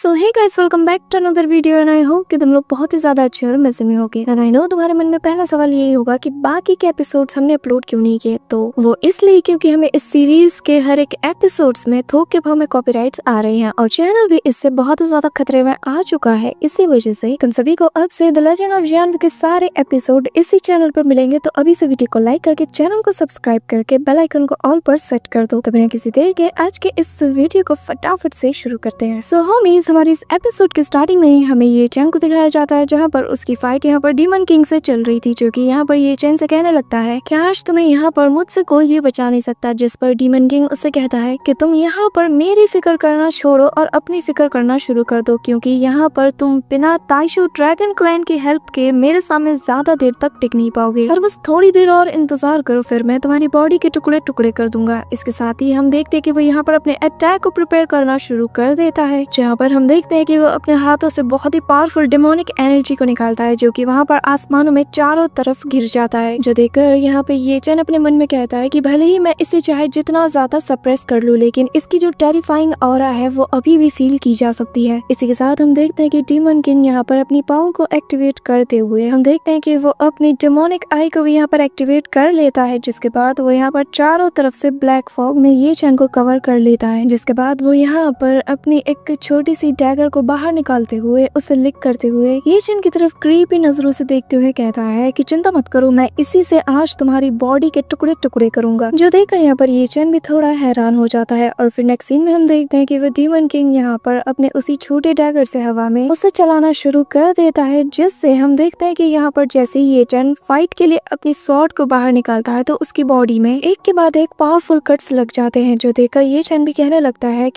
So hey guys, welcome back to another video and I hope कि तुम लोग बहुत ही ज्यादा अच्छे और मजे में होगे। एंड आई नो तुम्हारे मन में पहला सवाल यही होगा कि बाकी के एपिसोड्स हमने अपलोड क्यों नहीं किए। तो वो इसलिए क्योंकि हमें इस सीरीज के हर एक एपिसोड्स में थोक के भाव में कॉपीराइट्स आ रहे हैं और चैनल भी इससे बहुत ही ज्यादा खतरे में आ चुका है। इसी वजह से तुम सभी को अब से द लेजेंड ऑफ जियान के सारे एपिसोड इसी चैनल पर मिलेंगे। तो अभी से वीडियो को लाइक करके चैनल को सब्सक्राइब करके बेल आइकन को ऑल पर सेट कर दो। तो बिना किसी देर के आज के इस वीडियो को फटाफट से शुरू करते हैं। सो होमीज, हमारी इस एपिसोड के स्टार्टिंग में ही हमें ये चैन को दिखाया जाता है जहाँ पर उसकी फाइट यहाँ पर डीमन किंग से चल रही थी, जो कि यहाँ पर ये चैन से कहने लगता है कि आज तुम्हें यहाँ पर मुझसे कोई भी बचा नहीं सकता। जिस पर डीमन किंग उससे कहता है कि तुम यहाँ पर मेरी फिक्र करना छोड़ो और अपनी फिक्र करना शुरू कर दो, क्योंकि यहाँ पर तुम बिना ताइशू ड्रैगन क्लैन की हेल्प के मेरे सामने ज्यादा देर तक टिक नहीं पाओगे और बस थोड़ी देर और इंतजार करो, फिर मैं तुम्हारी बॉडी के टुकड़े टुकड़े कर दूंगा। इसके साथ ही हम देखते हैं कि वो यहाँ पर अपने अटैक को प्रिपेयर करना शुरू कर देता है, जहाँ पर हम देखते हैं कि वो अपने हाथों से बहुत ही पावरफुल डेमोनिक एनर्जी को निकालता है, जो कि वहाँ पर आसमानों में चारों तरफ गिर जाता है। जो देखकर यहाँ पे ये चैन अपने मन में कहता है कि भले ही मैं इसे चाहे जितना ज्यादा सप्रेस कर लूं, लेकिन इसकी जो टेरिफाइंग ऑरा है वो अभी भी फील की जा सकती है। इसी के साथ हम देखते हैं कि डीमन किंग यहाँ पर अपनी पावर को एक्टिवेट करते हुए हम देखते हैं कि वो अपनी डेमोनिक आई को भी यहाँ पर एक्टिवेट कर लेता है, जिसके बाद वो यहाँ पर चारों तरफ से ब्लैक फॉग में ये चैन को कवर कर लेता है। जिसके बाद वो यहाँ पर अपनी एक छोटी सी डैगर को बाहर निकालते हुए उसे लिक करते हुए ये चैन की तरफ क्रीपी नजरों से देखते हुए कहता है कि चिंता मत करो, मैं इसी से आज तुम्हारी बॉडी के टुकड़े टुकड़े करूंगा। जो देखकर यहाँ पर ये चैन भी थोड़ा हैरान हो जाता है और फिर नेक्स्ट सीन में हम देखते हैं कि वो डीमन किंग यहाँ पर अपने उसी छोटे डैगर से हवा में उसे चलाना शुरू कर देता है, जिससे हम देखते हैं कि यहाँ पर जैसे ही ये चैन फाइट के लिए अपनी स्वॉर्ड को बाहर निकालता है तो उसकी बॉडी में एक के बाद एक पावरफुल कट्स लग जाते हैं। जो देखकर ये चैन भी कहने लगता है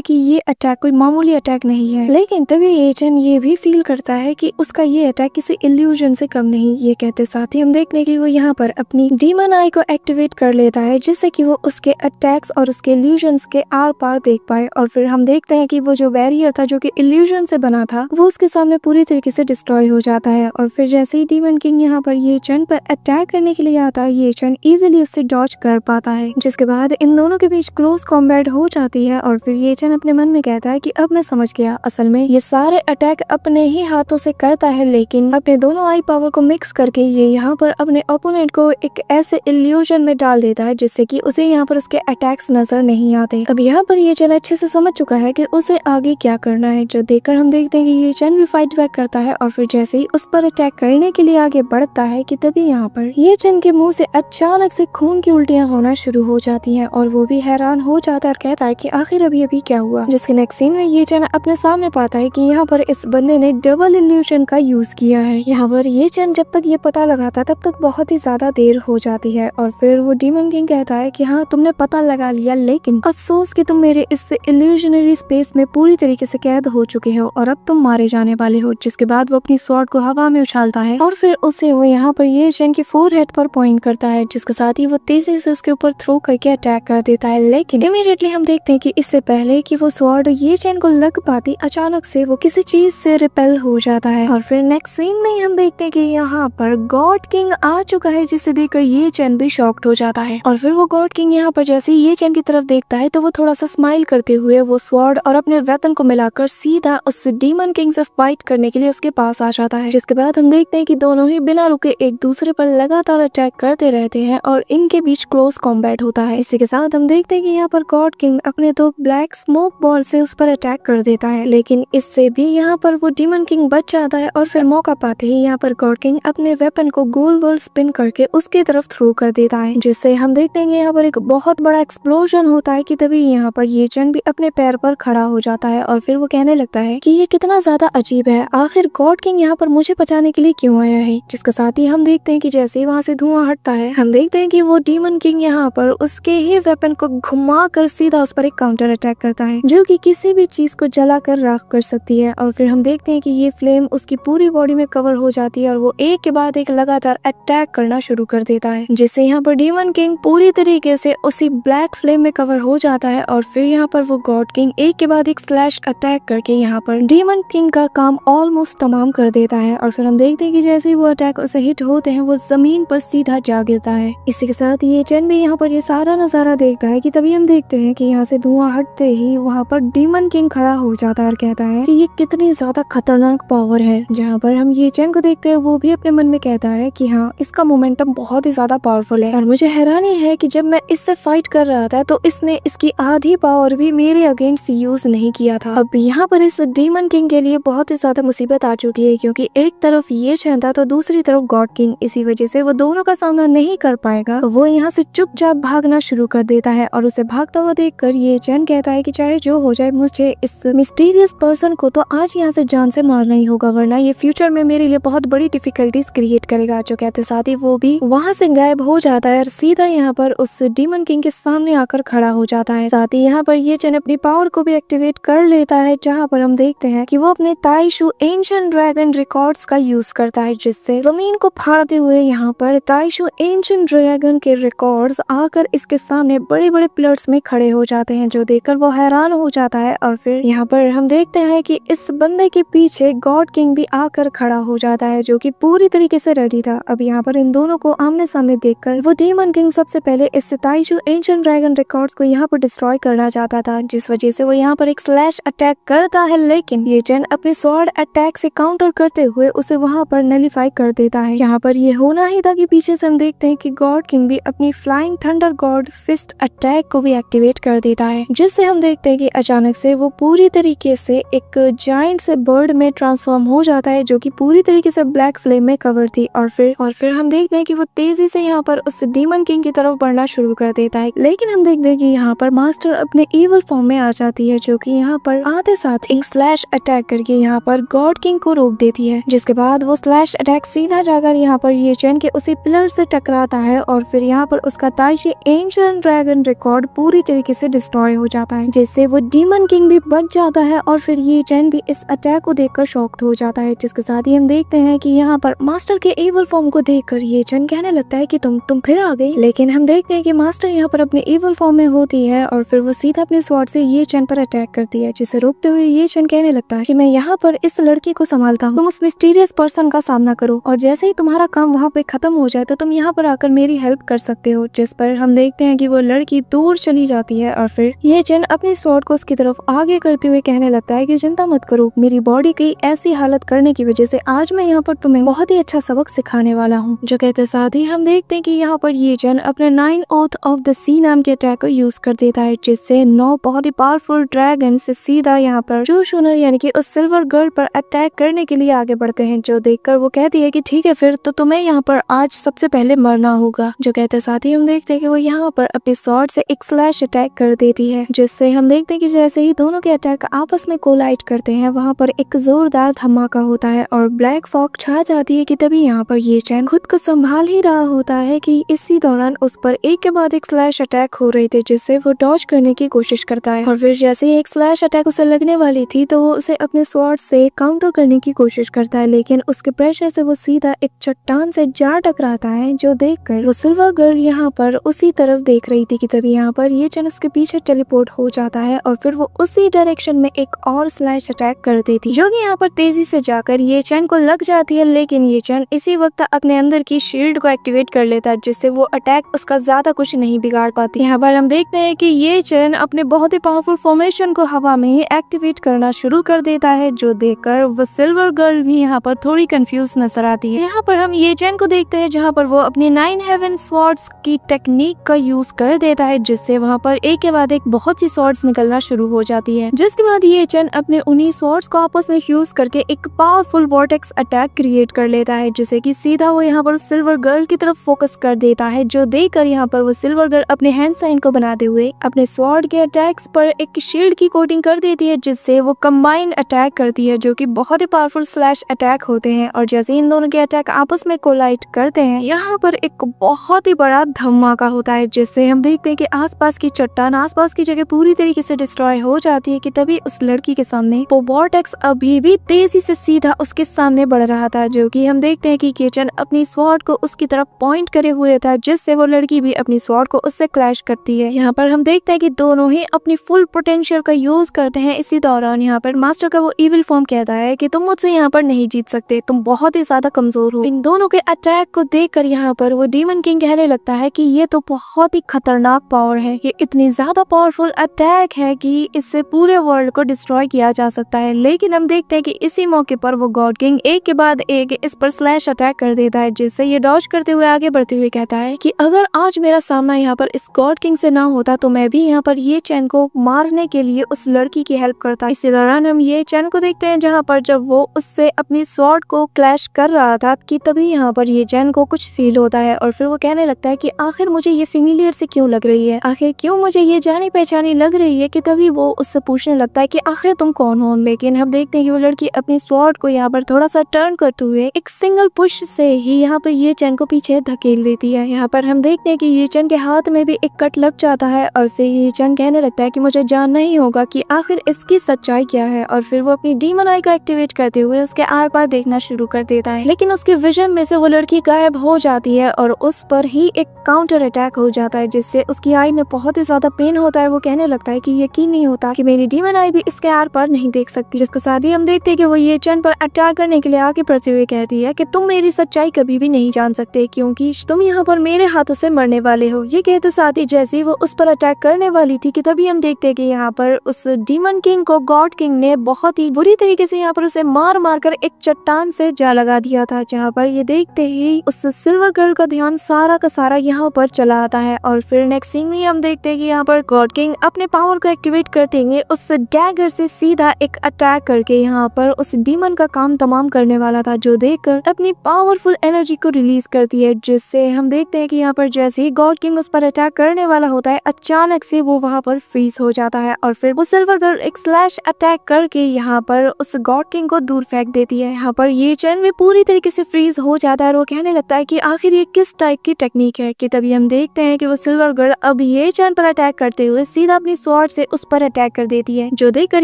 कि ये अटैक कोई मामूली अटैक नहीं है। लेकिन तभी ये चैन ये भी फील करता है कि उसका ये अटैक किसी इल्यूजन से कम नहीं। ये कहते साथ ही हम देखते हैं कि वो यहाँ पर अपनी डीमन आई को एक्टिवेट कर लेता है, जिससे कि वो उसके अटैक्स और उसके इल्यूजन्स के आर पार देख पाए। और फिर हम देखते हैं कि वो जो बैरियर था जो कि इल्यूजन से बना था वो उसके सामने पूरी तरीके से डिस्ट्रॉय हो जाता है। और फिर जैसे ही डीमन किंग यहाँ पर ये चैन पर अटैक करने के लिए आता है, ये चैन इजीली उससे डॉज कर पाता है, जिसके बाद इन दोनों के बीच क्लोज कॉम्बैट हो जाती है। और फिर ये चैन अपने मन में कहता है कि अब मैं समझ गया, असल में ये सारे अटैक अपने ही हाथों से करता है, लेकिन अपने दोनों आई पावर को मिक्स करके ये यहाँ पर अपने ओपोनेंट को एक ऐसे इल्यूजन में डाल देता है जिससे कि उसे यहाँ पर उसके अटैक्स नजर नहीं आते। अब यहाँ पर ये चैन अच्छे से समझ चुका है कि उसे आगे क्या करना है। जो देखकर हम देखते हैं कि ये चैन भी फाइट बैक करता है और फिर जैसे ही उस पर अटैक करने के लिए आगे बढ़ता है कि तभी यहाँ पर ये चैन के मुंह से अचानक से खून की उल्टियां होना शुरू हो जाती हैं और वो भी हैरान हो जाता है और कहता है कि आखिर अभी अभी क्या हुआ। जिसके नेक्स्ट सीन में ये चैन अपने सामने पाता है कि यहाँ पर इस बंदे ने डबल इल्यूजन का यूज किया है। यहाँ पर ये चैन जब तक ये पता लगाता तब तक बहुत ही ज्यादा देर हो जाती है और फिर वो डीमन किंग कहता है कि हाँ, तुमने पता लगा लिया, लेकिन अफसोस कि तुम मेरे इस इल्यूजनरी स्पेस में पूरी तरीके से कैद हो चुके हो और अब तुम मारे जाने वाले हो। जिसके बाद वो अपनी स्वॉर्ड को हवा में उछालता है और फिर उसे वो यहाँ पर ये चैन की फोरहेड पर पॉइंट करता है, जिसके साथ ही वो तेजी से उसके ऊपर थ्रो करके अटैक कर देता है। लेकिन इमीडिएटली हम देखते हैं कि इससे पहले कि वो स्वॉर्ड ये चैन को लग पाती, अचानक से वो किसी चीज से रिपेल हो जाता है। और फिर नेक्स्ट सीन में हम देखते हैं कि यहाँ पर गॉड किंग आ चुका है, जिसे देखकर ये चैन भी शॉक्ड हो जाता है। और फिर वो गॉड किंग यहाँ पर जैसे ही ये चैन की तरफ देखता है तो वो थोड़ा सा स्माइल करते हुए वो स्वॉर्ड और अपने वेपन को मिलाकर सीधा उस डीमन किंग से फाइट करने के लिए उसके पास आ जाता है। जिसके बाद हम देखते हैं कि दोनों ही बिना रुके एक दूसरे पर लगातार अटैक करते रहते हैं और इनके बीच क्लोज कॉम्बैट होता है। इसी के साथ हम देखते हैं कि यहाँ पर गॉड किंग अपने दो ब्लैक स्मोक बॉल से उस पर अटैक कर देता है, लेकिन इससे भी यहाँ पर वो डीमन किंग बच जाता है। और फिर मौका पाते ही यहाँ पर गॉड किंग अपने वेपन को गोल गोल स्पिन करके उसके तरफ थ्रो कर देता है, जिससे हम देखते हैं कि यहाँ पर एक बहुत बड़ा एक्सप्लोजन होता है कि तभी यहाँ पर ये चैन भी अपने पैर पर खड़ा हो जाता है। और फिर वो कहने लगता है कि ये कितना ज्यादा अजीब है, आखिर गॉड किंग यहाँ पर मुझे बचाने के लिए क्यों आया है। जिसके साथ ही हम देखते हैं कि जैसे ही वहाँ से धुआं हटता है हम देखते हैं कि वो डीमन किंग यहाँ पर उसके ही वेपन को घुमा कर सीधा उस पर एक काउंटर अटैक करता है, जो कि किसी भी चीज को जला कर राख कर सकती है। और फिर हम देखते हैं कि ये फ्लेम उसकी पूरी बॉडी में कवर हो जाती है और वो एक के बाद एक लगातार अटैक करना शुरू कर देता है, जिससे यहाँ पर डीमन किंग पूरी तरीके से उसी ब्लैक फ्लेम में कवर हो जाता है। और फिर यहाँ पर वो गॉड किंग एक के बाद एक स्लैश अटैक करके यहाँ पर डीमन किंग का काम ऑलमोस्ट तमाम कर देता है। और फिर हम देखते हैं कि जैसे ही वो अटैक उसे हिट होते हैं वो जमीन पर सीधा जा गिरता है। इसी के साथ ये चैन भी यहाँ पर ये सारा नजारा देखता है कि तभी हम देखते हैं कि यहाँ से धुआं हटते ही वहाँ पर डीमन किंग खड़ा हो हो जाता है और कहता है कि ये कितनी ज्यादा खतरनाक पावर है। जहाँ पर हम ये चैन को देखते हैं वो भी अपने मन में कहता है कि हाँ, इसका मोमेंटम बहुत ही ज्यादा पावरफुल है और मुझे हैरानी है कि जब मैं इससे फाइट कर रहा था तो इसने इसकी आधी पावर भी मेरे अगेंस्ट यूज नहीं किया था। अब यहाँ पर इस डीमन किंग के लिए बहुत ही ज्यादा मुसीबत आ चुकी है, क्योंकि एक तरफ ये चैन था तो दूसरी तरफ गॉड किंग। इसी वजह से वो दोनों का सामना नहीं कर पाएगा। वो यहाँ से चुपचाप भागना शुरू कर देता है और उसे भागता हुआ देखकर ये चैन कहता है कि चाहे जो हो जाए, मुझे इस मिस्टीरियस पर्सन को तो आज यहाँ से जान से मारना ही होगा, वरना ये फ्यूचर में मेरे लिए बहुत बड़ी डिफिकल्टीज क्रिएट करेगा। जो कहते साथ ही वो भी वहाँ से गायब हो जाता है और सीधा यहाँ पर उस डीमन किंग के सामने आकर खड़ा हो जाता है। साथ ही यहाँ पर ये चैन अपनी पावर को भी एक्टिवेट कर लेता है, जहाँ पर हम देखते हैं कि वो अपने ताइशू एंशिएंट ड्रैगन रिकॉर्ड्स का यूज करता है, जिससे जमीन को फाड़ते हुए यहाँ पर ताइशू एंशिएंट ड्रैगन के रिकॉर्ड्स आकर इसके सामने बड़े बड़े पिलर्स में खड़े हो जाते हैं, जो देखकर वो हैरान हो जाता है। और फिर यहाँ पर हम देखते हैं कि इस बंदे के पीछे गॉड किंग भी आकर खड़ा हो जाता है, जो कि पूरी तरीके से रेडी था। अब यहाँ पर इन दोनों को आमने सामने देखकर वो डीमन किंग सबसे पहले इस ताइशू एंशिएंट ड्रैगन रिकॉर्ड्स को यहाँ पर डिस्ट्रॉय करना चाहता था, जिस वजह से वो यहाँ पर एक स्लैश अटैक करता है, लेकिन ये चैन अपने स्वॉर्ड अटैक से काउंटर करते हुए उसे वहाँ पर नलिफाई कर देता है। यहाँ पर ये होना ही था कि पीछे से हम देखते हैं कि गॉड किंग भी अपनी flying thunder god fist attack को भी एक्टिवेट कर देता है, जिससे हम देखते हैं कि अचानक से वो पूरी तरीके से एक जायंट से बर्ड में ट्रांसफॉर्म हो जाता है, जो कि पूरी तरीके से ब्लैक फ्लेम में कवर थी। और फिर हम देखते हैं कि वो तेजी से यहाँ पर उस डीमन किंग की तरफ बढ़ना शुरू कर देता है, लेकिन हम देखते हैं कि यहाँ पर मास्टर अपने इविल फॉर्म में आ जाती है, जो कि यहाँ पर आते साथ एक स्लैश अटैक करके यहाँ पर गॉड किंग को रोक देती है। जिसके बाद वो स्लैश अटैक सीधा जाकर यहाँ पर ये चैन के उसी पिलर से टकराता है और फिर यहाँ पर उसका ताइशू एंशिएंट ड्रैगन रिकॉर्ड पूरी तरीके से डिस्ट्रॉय हो जाता है, जिससे वो डीमन किंग भी बच जाता है। और फिर ये चैन भी इस अटैक को देखकर शॉक्ड हो जाता है, जिसके साथ ही हम देखते हैं कि यहाँ पर मास्टर के इविल फॉर्म को देखकर ये चैन कहने लगता है कि तुम फिर आ गई। लेकिन हम देखते हैं कि मास्टर यहाँ पर अपने इविल फॉर्म में होती है और फिर वो सीधा अपने स्वॉर्ड से ये चैन पर अटैक करती है, जिसे रोकते हुए ये चैन कहने लगता है कि मैं यहाँ पर इस लड़की को संभालता हूँ, तुम उस मिस्टीरियस पर्सन का सामना करो और जैसे ही तुम्हारा काम वहाँ पे खत्म हो जाए तो तुम यहाँ पर आकर मेरी हेल्प कर सकते हो। जिस पर हम देखते हैं कि वो लड़की दूर चली जाती है और फिर ये चैन अपनी स्वॉर्ड को उसकी तरफ आगे करते हुए कहने लगता है कि चिंता मत करो, मेरी बॉडी की ऐसी हालत करने की वजह से आज मैं यहाँ पर तुम्हें बहुत ही अच्छा सबक सिखाने वाला हूँ। जो कहते साथ ही हम देखते हैं कि यहाँ पर ये चैन अपने 9 ओथ ऑफ द सी नाम के अटैक को यूज कर देता है, जिससे 9 बहुत ही पावरफुल ड्रैगन से सीधा यहाँ पर शूशुनर यानी कि उस सिल्वर गर्ल पर अटैक करने के लिए आगे बढ़ते हैं। जो देखकर वो कहती है कि ठीक है, फिर तो तुम्हें यहाँ पर आज सबसे पहले मरना होगा। जो कहते साथ ही हम देखते हैं कि वो यहाँ पर अपने स्वॉर्ड से एक स्लैश अटैक कर देती है, जिससे हम देखते हैं कि जैसे ही दोनों के अटैक आपस में कोलाइड करते हैं वहाँ पर एक जोरदार धमाका होता है और ब्लैक फॉग छा जाती है कि तभी यहाँ पर ये चैन खुद को संभाल ही रहा होता है कि इसी दौरान उस पर एक के बाद एक स्लैश अटैक हो रहे थे, जिससे वो डॉज करने की कोशिश करता है। और फिर जैसे ही एक स्लैश अटैक उसे लगने वाली थी तो वो उसे अपने स्वॉर्ड से काउंटर करने की कोशिश करता है, लेकिन उसके प्रेशर से वो सीधा एक चट्टान से जा टकराता है। जो देखकर वो सिल्वर गर्ल यहाँ पर उसी तरफ देख रही थी कि तभी यहाँ पर ये चैन उसके पीछे टेलीपोर्ट हो जाता है और फिर वो उसी डायरेक्शन में एक और स्लैश अटैक कर देती, जो कि यहाँ पर तेजी से जाकर ये चैन को लग जाती है। लेकिन ये चैन इसी वक्त अपने अंदर की शील्ड को एक्टिवेट कर लेता है, जिससे वो अटैक उसका ज्यादा कुछ नहीं बिगाड़ पाती। यहाँ पर हम देखते हैं कि ये चैन अपने बहुत ही पावरफुल फॉर्मेशन को हवा में ही एक्टिवेट करना शुरू कर देता है, जो देखकर वो सिल्वर गर्ल भी यहाँ पर थोड़ी कंफ्यूज नजर आती है। यहाँ पर हम ये चैन को देखते हैं जहाँ पर वो अपनी 9 हेवन स्वॉर्ड्स की टेक्निक का यूज कर देता है, जिससे वहाँ पर एक के बाद एक बहुत सी स्वॉर्ड्स निकलना शुरू हो जाती है। जिसके बाद ये चैन अपने उन्हीं स्वॉर्ड्स को आपस में फ्यूज करके एक पावरफुल वॉर्टेक्स अटैक क्रिएट कर लेता है, जिसे कि सीधा वो यहाँ पर सिल्वर गर्ल की तरफ फोकस कर देता है। जो देखकर यहाँ पर वो सिल्वर गर्ल अपने हैंड साइन को बनाते हुए अपने स्वॉर्ड के अटैक्स पर एक शील्ड की कोटिंग कर देती है, जिससे वो कंबाइन अटैक करती है, जो कि बहुत ही पावरफुल स्लैश अटैक होते हैं। और जैसे इन दोनों के अटैक आपस में कोलाइड करते हैं यहाँ पर एक बहुत ही बड़ा धमाका होता है, जिससे हम देखते हैं कि आसपास की चट्टान, आसपास की जगह पूरी तरीके से डिस्ट्रॉय हो जाती है कि तभी उस लड़की के सामने वो वॉर्टेक्स अभी भी तेजी से सीधा उसके सामने बढ़ रहा था, जो कि हम देखते हैं कि किचन अपनी स्वॉर्ड को उसकी तरफ पॉइंट करे हुए था, जिससे वो लड़की भी अपनी स्वॉर्ड को उससे क्लैश करती है। यहाँ पर हम देखते हैं कि दोनों ही अपनी फुल पोटेंशियल का यूज करते हैं। इसी दौरान यहाँ पर मास्टर का वो इविल फॉर्म कहता है कि तुम मुझसे यहाँ पर नहीं जीत सकते, तुम बहुत ही ज्यादा कमजोर हो। इन दोनों के अटैक को देखकर यहाँ पर वो डीमन किंग कहने लगता है कि ये तो बहुत ही खतरनाक पावर है, ये इतनी ज्यादा पावरफुल अटैक है कि इससे पूरे वर्ल्ड को डिस्ट्रॉय किया जा सकता है। लेकिन हम देखते हैं कि इसी मौके पर वो गॉड किंग एक के बाद एक इस पर स्लैश अटैक कर देता है, जिससे ये डॉज करते हुए आगे बढ़ते हुए कहता है कि अगर आज मेरा सामना यहाँ पर इस गॉड किंग से ना होता तो मैं भी यहाँ पर ये चैन को मारने के लिए उस लड़की की हेल्प करता। इसी दौरान हम ये चैन को देखते हैं जहाँ पर जब वो उससे अपनी स्वॉर्ड को क्लैश कर रहा था कि तभी यहाँ पर ये चैन को कुछ फील होता है और फिर वो कहने लगता है कि आखिर मुझे ये फेमिलियर से क्यों लग रही है, आखिर क्यों मुझे ये जानी पहचानी लग रही है। कि तभी वो उससे पूछने लगता है कि आखिर तुम कौन हो। लेकिन हम देखते हैं कि वो लड़की अपनी स्वॉर्ड को यहाँ पर थोड़ा सा टर्न करते हुए एक सिंगल पुश से ही यहाँ पर ये चैन को पीछे धकेल देती है। यहाँ पर हम देखते हैं कि ये चैन के हाथ में भी एक कट लग जाता है और फिर ये चैन कहने लगता है कि मुझे जानना ही होगा कि आखिर इसकी सच्चाई क्या है। और फिर वो अपनी डीमन आई को एक्टिवेट करते हुए उसके आर पार देखना शुरू कर देता है, लेकिन उसके विजन में से वो लड़की गायब हो जाती है और उस पर ही एक काउंटर अटैक हो जाता है, जिससे उसकी आई में बहुत ही ज्यादा पेन होता है। वो कहने लगता है कि यकीन नहीं होता कि मेरी डीमन आई भी इसके आर पार नहीं देख सकती। जिसके साथ ही हम देखते हैं कि वो ये चैन पर अटैक करने के लिए आगे बढ़ते हुए कहती है कि तुम मेरी सच्चाई कभी भी नहीं जान सकते क्योंकि तुम यहाँ पर मेरे हाथों से मरने वाले हो। ये कहते साथ ही जैसे ही वो उस पर अटैक करने वाली थी कि तभी हम देखते हैं कि यहाँ पर उस डीमन किंग को गॉड किंग ने बहुत ही बुरी तरीके से यहाँ पर उसे मार मार कर एक चट्टान से जा लगा दिया था, जहाँ पर ये देखते ही उस सिल्वर गर्ल का ध्यान सारा का सारा यहाँ पर चला आता है। और फिर नेक्स्ट सीन में हम देखते हैं कि यहाँ पर गॉड किंग अपने पावर को एक्टिवेट करते हुए उस डैगर से सीधा एक अटैक करके यहाँ पर उस डीमन का काम तमाम करने वाला था, जो देखकर अपनी पावरफुल एनर्जी को रिलीज करती है। जिससे हम देखते हैं कि यहाँ पर जैसे ही गॉड किंग उस पर अटैक करने वाला होता है अचानक से वो वहाँ पर फ्रीज हो जाता है और फिर वो सिल्वर गर्ल एक स्लैश अटैक करके यहाँ पर उस गॉड किंग को दूर फेंक देती है। यहाँ पर ये चैन भी पूरी तरीके से फ्रीज हो जाता है और वो कहने लगता है कि आखिर ये किस टाइप की टेक्निक है। कि तभी हम देखते हैं कि वो सिल्वर गर्ल अब ये चैन पर अटैक करते हुए सीधा अपनी स्वॉर्ड से उस पर अटैक कर देती है, जो देखकर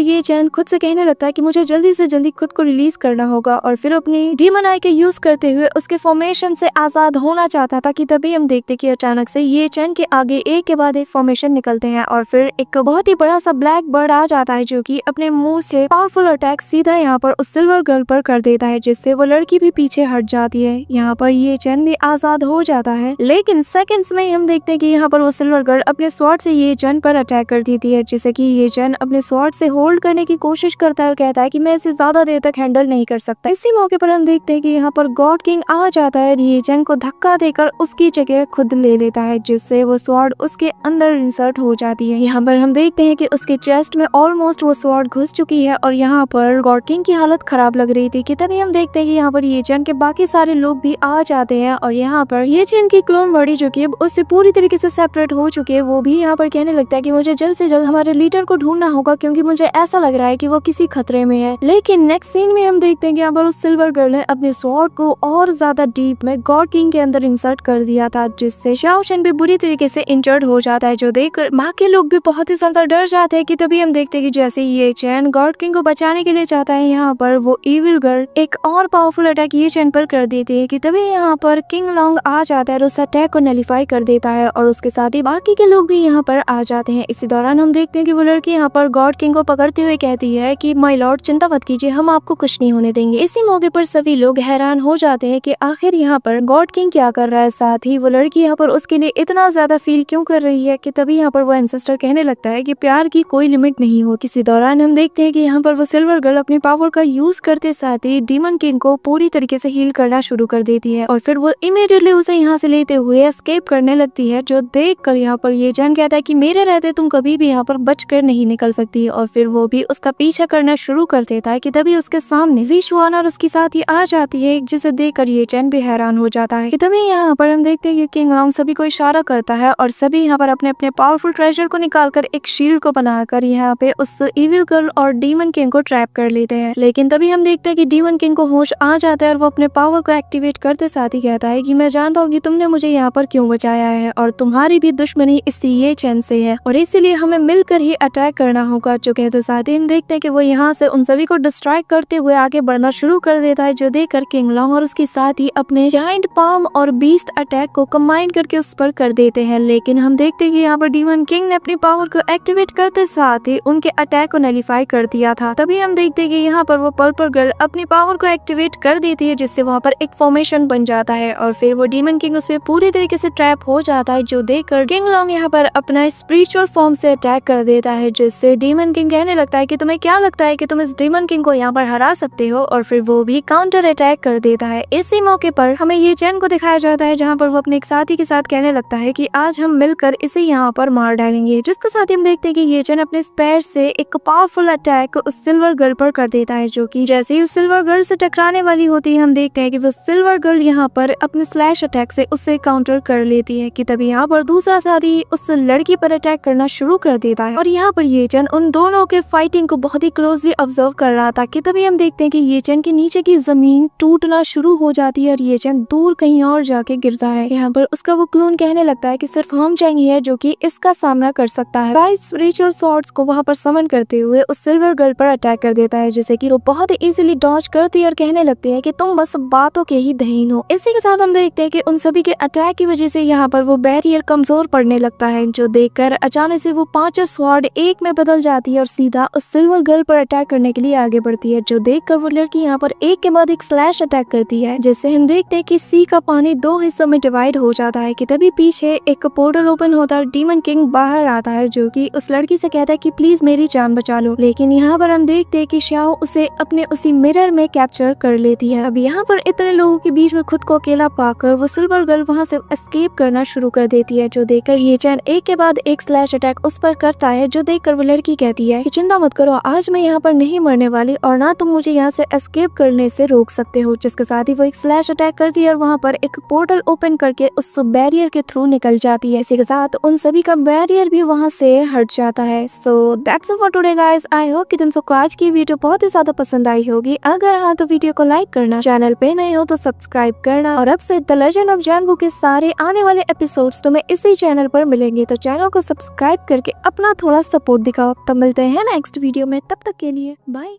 ये चैन खुद से कहने लगता है कि मुझे जल्दी से जल्दी खुद को रिलीज करना होगा और फिर अपनी डीमन आई के यूज करते हुए उसके फॉर्मेशन से आजाद होना चाहता था। कि तभी हम देखते कि अचानक से ये चैन के आगे एक के बाद एक फॉर्मेशन निकलते हैं और फिर एक बहुत ही बड़ा सा ब्लैक बर्ड आ जाता है, जो कि अपने मुंह से पावरफुल अटैक सीधा यहाँ पर उस सिल्वर गर्ल पर कर देता है, जिससे वो लड़की भी पीछे हट जाती है। यहाँ पर ये चैन भी आजाद हो जाता है, लेकिन सेकंड्स में हम देखते हैं कि यहाँ पर वो सिल्वर गर्ल अपने स्वॉर्ड से ये चैन पर अटैक कर देती है, जिससे कि ये चैन अपने स्वॉर्ड से होल्ड करने की कोशिश करता है और कहता है कि मैं इसे ज्यादा देर तक हैंडल नहीं कर सकता। इसी मौके पर हम देखते हैं कि यहाँ पर गॉड किंग आ जाता है, ये चैन को धक्का देकर उसकी जगह खुद ले लेता है, जिससे वो स्वॉर्ड उसके अंदर इंसर्ट हो जाती है। यहाँ पर हम देखते हैं कि उसके चेस्ट में ऑलमोस्ट वो स्वॉर्ड घुस चुकी है और यहाँ पर गॉड किंग की हालत खराब लग रही थी। कि तभी हम देखते हैं कि यहाँ पर ये चैन के बाकी सारे लोग भी आ जाते हैं और यहाँ पर ये चैन की क्लोन बॉडी जो कि उससे पूरी तरीके से सेपरेट हो चुकी है, वो भी यहाँ पर कहने लगता है कि मुझे जल्द से जल्द हमारे लीडर को ढूंढना होगा क्योंकि मुझे ऐसा लग रहा है कि वो किसी खतरे में है। लेकिन नेक्स्ट सीन में हम देखते हैं कि यहाँ पर उस सिल्वर गर्ल ने अपने स्वॉर्ड को और ज्यादा डीप में गॉड किंग के अंदर इंसर्ट कर दिया था, जिससे शाओ शेन भी बुरी तरीके से इंजर्ड हो जाता है, जो देखकर बाकी लोग भी बहुत ही ज्यादा डर जाते हैं। कि तभी हम देखते हैं कि जैसे ये चैन गॉड किंग को बचाने के लिए चाहता है, यहाँ पर वो इविल गर्ल एक और पावरफुल अटैक ये चैन पर कर देती है। कि तभी यहाँ पर किंग लॉन्ग आ जाता है और उस अटैक को नलिफाई कर देता है और उसके साथ ही बाकी के लोग भी यहाँ पर आ जाते हैं। इसी दौरान हम देखते हैं कि वो लड़की यहाँ पर गॉड किंग को पकड़ते हुए कहती है कि माय लॉर्ड चिंता मत कीजिए, हम आपको कुछ नहीं होने देंगे। इसी मौके पर सभी लोग हैरान हो जाते हैं कि आखिर यहाँ पर गॉड किंग क्या कर रहा है, साथ ही वो लड़की यहाँ पर उसके लिए इतना ज्यादा फील क्यों कर रही है। कि तभी यहाँ पर वो एंसेस्टर कहने लगता है कि प्यार की कोई लिमिट नहीं हो। इसी दौरान हम देखते हैं कि यहाँ पर वो सिल्वर गर्ल अपनी पावर का यूज करते साथ ही डीमन किंग को पूरी तरीके से हील करना शुरू कर देती है और फिर वो इमीडिएटली उसे यहाँ से लेते हुए एस्केप करने लगती है, जो देखकर यहाँ पर ये चैन कहता है कि मेरे रहते तुम कभी भी यहाँ पर बचकर नहीं निकल सकती। और फिर वो भी उसका पीछा करना शुरू कर देता है। कि तभी उसके सामने ज़ीशुआन और उसकी साथी आ जाती है, जिसे देखकर ये चैन भी हैरान हो जाता है। कि तभी यहाँ पर हम देखते हैं कि किंग लॉन्ग सभी को इशारा करता है और सभी यहाँ पर अपने अपने पावरफुल ट्रेजर को निकालकर एक शील्ड को बनाकर यहाँ पे उस इविल गर्ल और डीमन किंग को ट्रैप कर लेते हैं। लेकिन तभी हम देखते हैं कि डीमन किंग को होश आ जाता है और वो अपने पावर को एक्टिवेट करते साथ ही कहता है कि मैं जानता हूँ कि तुमने मुझे यहाँ पर क्यों बचाया है और तुम्हारी भी दुश्मनी इसी ये चैन से है और इसीलिए हमें मिलकर ही अटैक करना होगा। जो कहते साथ ही हम देखते हैं कि वो यहाँ से उन सभी को डिस्ट्रैक्ट करते हुए आगे बढ़ना शुरू कर देता है, जो देखकर किंग लॉन्ग और उसके साथ ही अपने जायंट पाम और बीस्ट अटैक को कंबाइन करके उस पर कर देते हैं। लेकिन हम देखते हैं कि यहाँ पर डीमन किंग ने अपनी पावर को एक्टिवेट करते साथ ही उनके अटैक को नलिफाई कर दिया था। तभी हम देखते हैं कि यहाँ पर वो पर्पल गर्ल अपनी पावर को एक्टिवेट कर देती है, जिससे वहाँ पर एक फॉर्मेशन बन जाता है और फिर वो डीमन किंग उसपे पूरी तरीके से ट्रैप हो जाता है, जो देखकर किंग लॉन्ग यहाँ पर अपना स्पिरिचुअल फॉर्म से अटैक कर देता है, जिससे डीमन डीमन किंग कहने लगता है कि तुम्हें क्या लगता है कि तुम इस डीमन किंग को यहाँ पर हरा सकते हो, और फिर वो भी काउंटर अटैक कर देता है। इसी मौके पर हमें ये चेन को दिखाया जाता है जहाँ पर वो अपने एक साथी के साथ कहने लगता है कि आज हम मिलकर इसे यहाँ पर मार डालेंगे, जिसके साथ हम देखते हैं कि ये चेन अपने पैर से एक पावरफुल अटैक उस सिल्वर गर्ल पर कर देता है, जो कि जैसे ही उस सिल्वर गर्ल से टकराने वाली होती है हम देखते हैं कि वो सिल्वर गर्ल यहाँ पर अपने स्लैश अटैक से उससे काउंटर कर लेती है कि तभी यहाँ पर दूसरा साथी उस लड़की पर अटैक करना शुरू कर देता है। और यहाँ पर ये चेन उन दोनों के फाइटिंग को बहुत ही क्लोजली ऑब्जर्व कर रहा था कि तभी हम देखते हैं कि ये चेन के नीचे की जमीन टूटना शुरू हो जाती है और ये चेन दूर कहीं और जाके गिरता है। यहाँ पर उसका वो क्लोन कहने लगता है कि सिर्फ हम चैंग ही है जो कि इसका सामना कर सकता है। 5 स्पिरिचुअल स्वॉर्ड्स को वहाँ पर समन करते हुए उस सिल्वर गर्ल पर अटैक कर देता है, जिसे कि वो बहुत इजीली डॉज करती है और कहने लगती है कि तुम बस बातों के ही दहीन हो। इसी के साथ हम देखते हैं कि उन सभी के अटैक की वजह से यहाँ पर वो बैरियर कमजोर पड़ने लगता है, जो देखकर अचानक से वो 5 स्वॉर्ड एक में बदल जाती है और सीधा उस सिल्वर गर्ल पर अटैक करने के लिए आगे बढ़ती है, जो देखकर वो लड़की यहाँ पर एक के बाद एक स्लैश अटैक करती है, जिससे हम देखते हैं कि सी का पानी 2 हिस्सों में डिवाइड हो जाता है कि तभी पीछे एक पोर्टल ओपन होता है। डीमन किंग बाहर आता है जो कि उस लड़की से कहता है कि प्लीज मेरी जान बचा लो, लेकिन यहाँ पर हम देखते हैं कि शाओ उसे अपने उसी मिरर में कैप्चर कर लेती है। अब यहाँ पर इतने लोगों के बीच में खुद को अकेला पाकर वो सिल्वर गर्ल वहाँ से एस्केप करना शुरू कर देती है, जो देखकर ये चैन एक के बाद एक स्लैश अटैक उस पर करता है, जो देखकर वो लड़की कहती है कि चिंता मत करो, आज मैं यहाँ पर नहीं मरने वाली और ना तुम मुझे यहाँ से एस्केप करने से रोक सकते हो। जिसके साथ ही वो एक स्लैश अटैक करती है और वहाँ पर एक पोर्टल ओपन करके उस बैरियर के थ्रू निकल जाती है। इसी के साथ उन सभी का बैरियर भी वहाँ से हट जाता है। So that's for today guys. I hope कि तुम सबको आज की वीडियो बहुत ही ज्यादा पसंद आई होगी। अगर हाँ तो वीडियो को लाइक करना, चैनल पे नए हो तो सब्सक्राइब करना, और अब से द लेजेंड ऑफ जानवू के सारे आने वाले एपिसोड्स तुम्हें इसी चैनल पर मिलेंगे, तो चैनल को सब्सक्राइब करके अपना थोड़ा सपोर्ट दिखाओ। तब मिलते हैं नेक्स्ट वीडियो में, तब तक के लिए बाय।